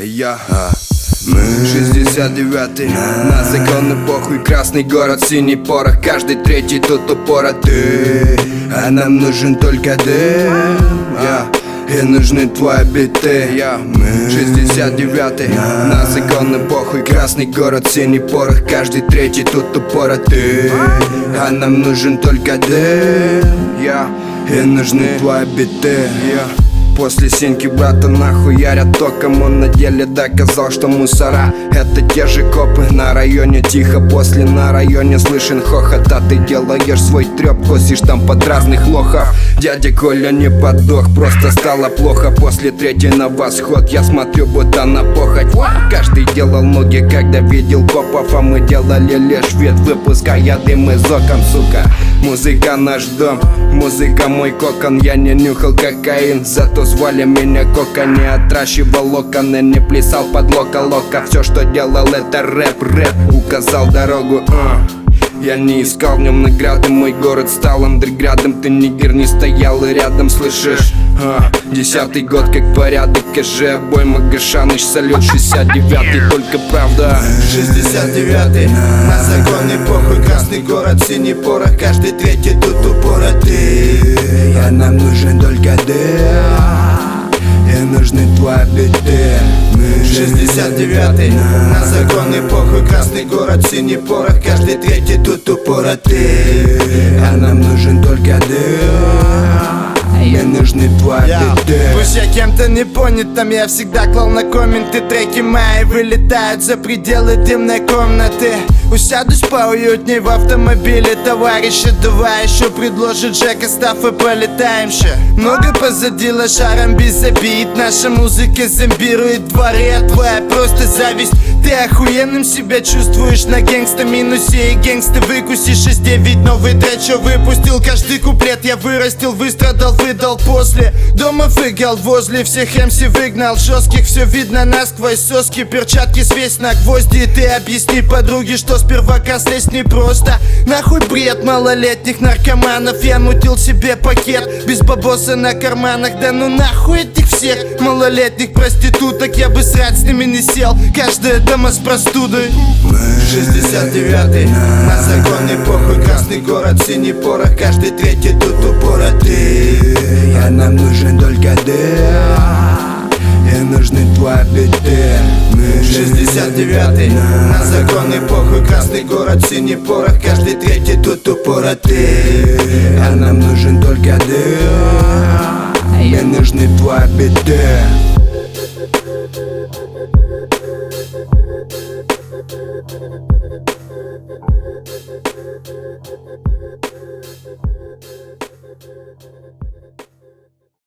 Мы 69-й, на законы похуй, красный город, синий порох, каждый третий тут упоротый, а нам нужен только дым, и нужны твои биты. Мы 69-й, на законы похуй, красный город, синий порох, каждый третий тут упоротый, а нам нужен только дым, и нужны твои биты. После синьки брата нахуярят током. Он на деле доказал, что мусора это те же копы. На районе тихо, после на районе слышен хохот. А ты делаешь свой трёп, косишь там под разных лохов. Дядя Коля не подох, просто стало плохо. После третьей на восход я смотрю, будто на похоть. Каждый делал ноги, когда видел копов, а мы делали лишь вид, выпуская дым из окон, сука. Музыка наш дом, музыка мой кокон. Я не нюхал кокаин, зато звали меня Кока. Не отращивал локоны, не плясал под лока-лока. Все, что делал, это рэп, указал дорогу, Я не искал в нем награды, мой город стал андерградом. Ты нигер не стоял и рядом, слышишь? 10-й год как порядок, КЖ, бой Магашаныч, салют 69-й, только правда. 69-й, на законе похуй, красный город, синий порох, каждый третий тут упоротый, а нам нужен только дым, и нужны твои биты. 69-й, на законы похуй, красный город, синий порох, каждый третий тут упоротый, а нам нужен только дым, и нужны твои биты. Пусть я кем-то не понятым, я всегда клал на комменты. Треки мои вылетают за пределы дымной комнаты. Усядусь поуютней в автомобиле, товарищи. Давай еще предложит Джек, остав и полетаем ще. Много позади лошаром без обид. Наша музыка зомбирует дворе, твоя просто зависть. Ты охуенным себя чувствуешь на гэнгста минусе, и гэнгста выкусишь 6-9. Новый трек, что выпустил, каждый куплет я вырастил, выстрадал, выдал после. Дома фыгал возле всех МС выгнал жестких, все видно насквозь, соски, перчатки свесь на гвозди. Ты объясни подруге, что с первака слезть непросто. Нахуй бред малолетних наркоманов, я мутил себе пакет без бабоса на карманах. Да ну нахуй этих всех малолетних проституток, я бы срать с ними не сел, каждая дома с простудой. 69-й, на законе похуй, красный город, синий порох, каждый третий тут упоротый, а нам нужен только дым, и нужны твои биты. 69-й, на законы похуй, красный город, синий порох, каждый третий тут упоротый, а нам нужен только дым, и нужны твои биты.